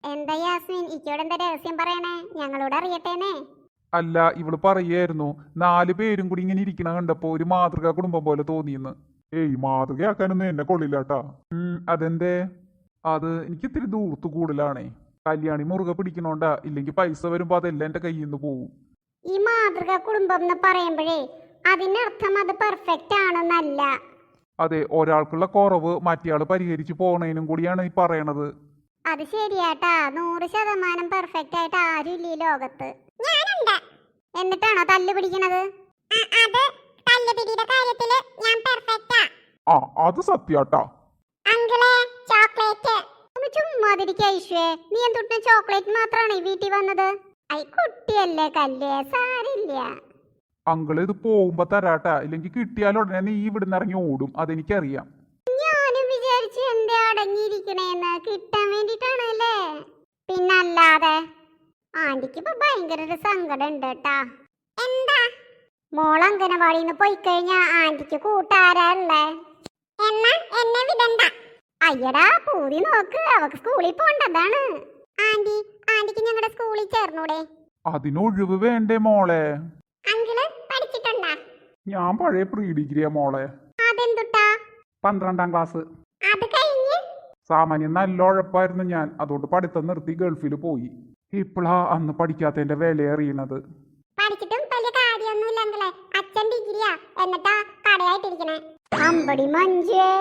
എന്താ യാസ്മിൻ ഇക്കോടെ എന്താ രഹസ്യം പറയണേ? ഞങ്ങളോട് അറിയട്ടേനെ. അല്ല, ഇവള് പറയായിരുന്നു 4 പേരും കൂടി ഇങ്ങനെ ഇരിക്കണ കണ്ടപ്പോ ഒരു മാതൃകാ കുടുംബം പോലെ തോന്നിയെന്ന്. ഏയ്, മാതൃകയാക്കാനൊന്നും എന്നെ കൊള്ളില്ലാട്ടാ. അതെന്തേ? അത് എനിക്ക് ഇത്തിരി ദൂർത്ത് കൂടുതലാണേ. കല്യാണി മുറുകെ പിടിക്കണോണ്ടാ, ഇല്ലെങ്കിൽ പൈസ വരുമ്പോ അതെല്ലാം എന്റെ കയ്യിൽ നിന്ന് പോവും. ഈ മാതൃക കുടുംബം എന്ന് പറയുമ്പോഴേ അതിനർത്ഥം അത് പെർഫെക്റ്റ് ആണെന്നല്ല. അതെ, ഒരാൾക്കുള്ള കുറവ് മറ്റേയാള് പരിഹരിച്ചു പോണേനും കൂടിയാണ് ഈ പറയണത്. അത് ശരിയാട്ടാ, 100% പെർഫെക്റ്റ് ആയിട്ട് ആരും ഇല്ല ഈ ലോകത്ത്. ഞാനുണ്ട്. എന്നിട്ടാണോ തല്ല് പിടിക്കണത്? അത് തല്ലുപിടിയുടെ കാര്യത്തില് ഞാൻ പെർഫെക്റ്റാ. ആ, അത് സത്യാട്ടാ. അങ്കിളെ, ചോക്ലേറ്റ്. ഒന്ന് ചുമ്മാതിരിക്കുക ഐശ്വേ. നീ എന്തുട്ട ചോക്ലേറ്റ് മാത്രാണ് ഈ വീട്ടിൽ വന്നത്? ഐ കുട്ടിയല്ലേ കല്ലേ, സാരില്ല. അങ്കിള് ഇത് പോകുമ്പോ തരാട്ടാ, ഇല്ലെങ്കിൽ കിട്ടിയാലുടനെ നീ ഇവിടുന്ന് ഇറങ്ങി ഓടും, അതെനിക്കറിയാം. ഞാനും വിചാരിച്ചു എന്തേ അടങ്ങിയിരിക്കണേന്ന്, കിട്ടാൻ വേണ്ടിട്ടാണല്ലേ. പിന്നല്ലാതെ ആന്റിക്ക് ഇപ്പൊ ഭയങ്കര ഒരു സങ്കടം ഉണ്ട് കേട്ടാ. എന്താ? മോൾ അംഗനവാടിന്ന് പോയി കഴിഞ്ഞാ ആന്റിക്ക് കൂട്ടാരാ ഉള്ളേ? എന്നാ എന്നെ വിടണ്ട. അയ്യടാ പൂതി നോക്ക്, അവക്ക് സ്കൂളിൽ പോണ്ടതാണ്. ആന്റിക്ക് ഞങ്ങളുടെ സ്കൂളിൽ ചേർന്നൂടെ? അതിനൊഴിവ് വേണ്ടേ മോളെ? അങ്കിള് പഠിച്ചിട്ടുണ്ടാ? ഞാൻ പഴയ പ്രീ ഡിഗ്രിയാ മോളെ. അതെന്തുട്ടാ? 12ാം ക്ലാസ്. അത് കഴിഞ്ഞ് സാമാന്യം നല്ല ഉഴപ്പായിരുന്നു ഞാൻ, അതുകൊണ്ട് പഠിത്തം നിർത്തി ഗൾഫിൽ പോയി. ഇപ്പളാ അന്ന് പഠിക്കാത്തതിന്റെ വില അറിയണത്. പഠിച്ചിട്ടും വലിയ കാര്യമൊന്നുമില്ല അങ്കിളെ. അച്ഛൻ ഡിഗ്രിയാ, എന്നിട്ടാ കടയായിട്ടിരിക്കണേ. അമ്പടി മഞ്ജുവേ,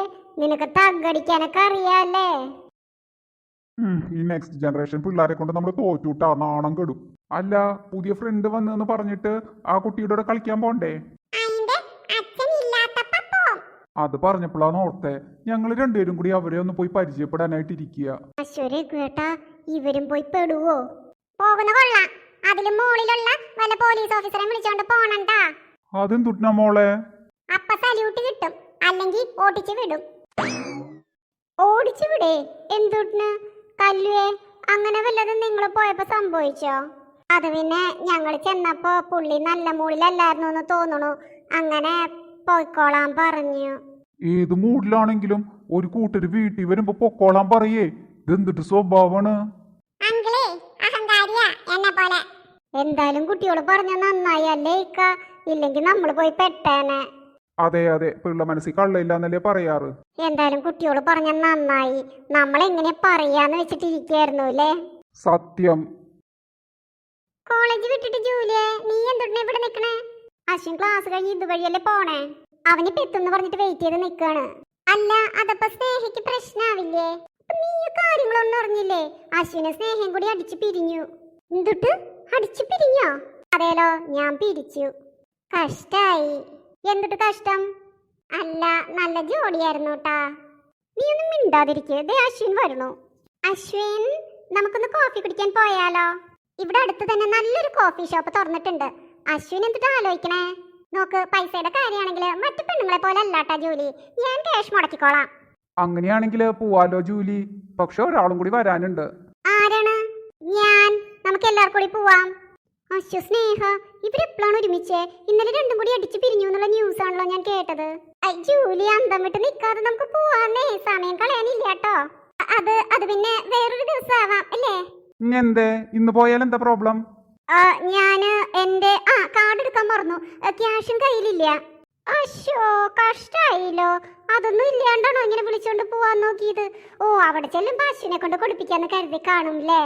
നിനക്ക് തగ్గടിക്കാനൊക്കെ അറിയാല്ലേ? ഈ നെക്സ്റ്റ് ജനറേഷൻ പിള്ളേരെ കൊണ്ട് നമ്മൾ തോറ്റൂട്ടാ, നാണം കെടും. അല്ല, പുതിയ ഫ്രണ്ട് വന്നെന്ന് പറഞ്ഞിട്ട് ആ കുട്ടിയുടെ കൂടെ കളിക്കാൻ പോണ്ടേ? അത് പറഞ്ഞപ്പോഴാണ് ഓർത്തെ, ഞങ്ങൾ രണ്ടുപേരും കൂടി അവരെ ഒന്ന് പോയി പരിചയപ്പെടാനായിട്ട് ഇരിക്കുക. ഇവരും പോയി പെടുവോ? പോകുന്ന കൊള്ളാം. അതിലും മോളിലുള്ള വല്ല പോലീസ് ഓഫീസറെ വിളിച്ചോണ്ട് പോണണ്ടാ. അതെന്തുട്ടാ മോളെ? അപ്പ സല്യൂട്ട് കിട്ടും, അല്ലെങ്കിൽ ഓടിച്ചു വിടും. ഓടിച്ചു വിടേ? എന്തുട്ടിന് കല്ലുവേ? അങ്ങനെ വല്ലതും നിങ്ങൾ പോയപ്പോ സംഭവിച്ചോ? അത് പിന്നെ ഞങ്ങൾ ചെന്നപ്പോ പുള്ളി നല്ല മൂടിലല്ലായിരുന്നു എന്ന് തോന്നണു. അങ്ങനെ പോയിക്കോളാൻ പറഞ്ഞു. ഏത് മൂഡിലാണെങ്കിലും ഒരു കൂട്ടര് വീട്ടിൽ വരുമ്പോ പൊക്കോളാൻ പറയേ. ഇതെന്തിട്ട് സ്വഭാവമാണ്? എന്തായാലും കുട്ടിയോട് പറഞ്ഞ നന്നായി അല്ലേ ഇക്ക? ഇല്ലെങ്കിൽ നമ്മൾ പോയി പെട്ടേനെ. അതെ അതെ, പിള്ള മനസ്സിൽ കള്ളയില്ലാന്നല്ലേ പറയാറ്. എന്തായാലും കുട്ടിയോട് പറഞ്ഞ നന്നായി. നമ്മൾ എങ്ങനെ പറയാന്ന് വെച്ചിട്ടിരിക്കായിരുന്നു അല്ലേ? സത്യം. കോളേജ് വിട്ടിട്ട് ജൂലിയെ, നീ എന്തുടനെ ഇവിടെ നിക്കണേ? അശ്വിൻ ക്ലാസ് കഴിഞ്ഞ് ഇതുവഴിയല്ലേ പോണേ. അവനിപ്പോ എത്തുന്ന് പറഞ്ഞിട്ട് വെയിറ്റ് ചെയ്ത് നിക്കാണ്. അല്ല, അതപ്പോ സ്നേഹയ്ക്ക് പ്രശ്നാവില്ലേ? നീ കാര്യങ്ങളൊന്നും അറിഞ്ഞില്ലേ? അശ്വിനെ സ്നേഹം കൂടി അടിച്ചു പിരിഞ്ഞു. എന്തുട്ട് അടിച്ചു പിരിഞ്ഞോ? അതേലോ, ഞാൻ പിരിച്ചു. കഷ്ടായി. എന്തുട്ട് കഷ്ടം? അല്ല, നല്ല ജോഡിയായിരുന്നു കേട്ടാ. നീ ഒന്നും മിണ്ടാതിരിക്കേ, ദേ അശ്വിൻ വരണു. അശ്വിൻ, നമുക്കൊന്ന് കോഫി കുടിക്കാൻ പോയാലോ? ഇവിടെ അടുത്ത് തന്നെ നല്ലൊരു കോഫി ഷോപ്പ് തുറന്നിട്ടുണ്ട്. അശ്വിൻ എന്തിട്ട് ആലോചിക്കണേ? നോക്ക്, പൈസയുടെ കാര്യമാണെങ്കിൽ മറ്റു പെണ്ണുങ്ങളെ പോലെ അല്ലാട്ടാ ജോലി. ഞാൻ ക്യാഷ് മുടക്കിക്കോളാം. അങ്ങനെയാണെങ്കിൽ പോവാലോ ജൂലി. പക്ഷെ ഒരാളും കൂടി വരാനുണ്ട്. ആരാണ്? ഞാൻ. നമുക്ക് എല്ലാവർക്കും കൂടി പോവാം. അശ്വ, സ്നേഹ, ഇവരെപ്പോഴാണ് ഒരുമിച്ചേ? ഇന്നലെ രണ്ടും കൂടി അടിച്ചു പിരിഞ്ഞു എന്നുള്ള ന്യൂസ് ആണല്ലോ ഞാൻ കേട്ടത്. ജൂലി, അന്തം വിട്ട് നിൽക്കാതെ നമുക്ക് പോവാന്നേ, സമയം കളയാനില്ല കേട്ടോ. അത് പിന്നെ വേറൊരു ദിവസം ആവാം അല്ലേ? എന്തേ ഇന്ന് പോയാൽ എന്താ പ്രോബ്ലം? ഞാന് എന്റെ കാർഡ് എടുക്കാൻ മറന്നു. ക്യാഷും കയ്യിലില്ല. അശ്ശോ, കഷ്ടായില്ലോ. അതൊന്നും ഇല്ലാണ്ടാണോ ഇങ്ങനെ വിളിച്ചോണ്ട് പോവാൻ നോക്കിയത്? ഓ, അവിടെ ചെല്ലുമ്പോ അശ്വിനെ കൊണ്ട് കൊടുപ്പിക്കാന്ന് കരുതി കാണുംല്ലേ?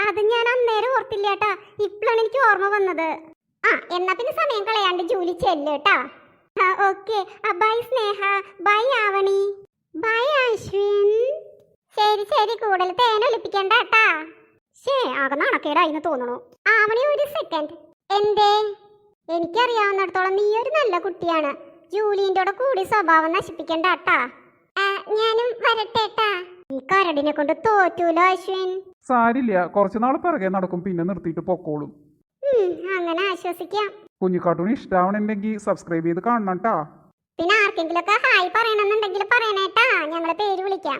അത് ഞാൻ അന്നേരം ഓർത്തില്ലാട്ടാ, ഇപ്പോഴാണ് എനിക്ക് ഓർമ്മ വന്നത്. എന്നാ പിന്നെ സമയം കളയാണ്ട് ജോലി ചെല്ലേട്ടാ. Okay, bye Sneha, bye Avani, bye Ashwin. ശരി ശരി, കൂടുതൽ തേനൊലിപ്പിക്കണ്ടാട്ടാ. ആകെ നാണക്കേടായിന്ന് തോന്നണു. ആവണി, ഒരു സെക്കൻഡ്. എന്തേ? എനിക്കറിയാവുന്നിടത്തോളം നീ ഒരു നല്ല കുട്ടിയാണ്. ജൂലിന്റെ കൂടി സ്വഭാവം നശിപ്പിക്കണ്ടാട്ടാ. ഞാനും വരട്ടേട്ടാ. ഈ കരടിനെ കൊണ്ട് തോറ്റൂലോ അശ്വിൻ. സാരില്ല, കുറച്ചു നാൾ പിറകെ നടക്കും, പിന്നെ നിർത്തിയിട്ട് പൊക്കോളും. അങ്ങനെ ആശ്വസിക്കാം. കുഞ്ഞിക്കാട്ടൂന് ഇഷ്ടാവണെന്നുണ്ടെങ്കിൽ സബ്സ്ക്രൈബ് ചെയ്ത് കാണണം ട്ടാ. പിന്നെ ആർക്കെങ്കിലും ഒക്കെ ഹായ് പറയണമെന്നുണ്ടെങ്കിൽ പറയണേട്ടാ, ഞങ്ങളെ പേര് വിളിക്കാം.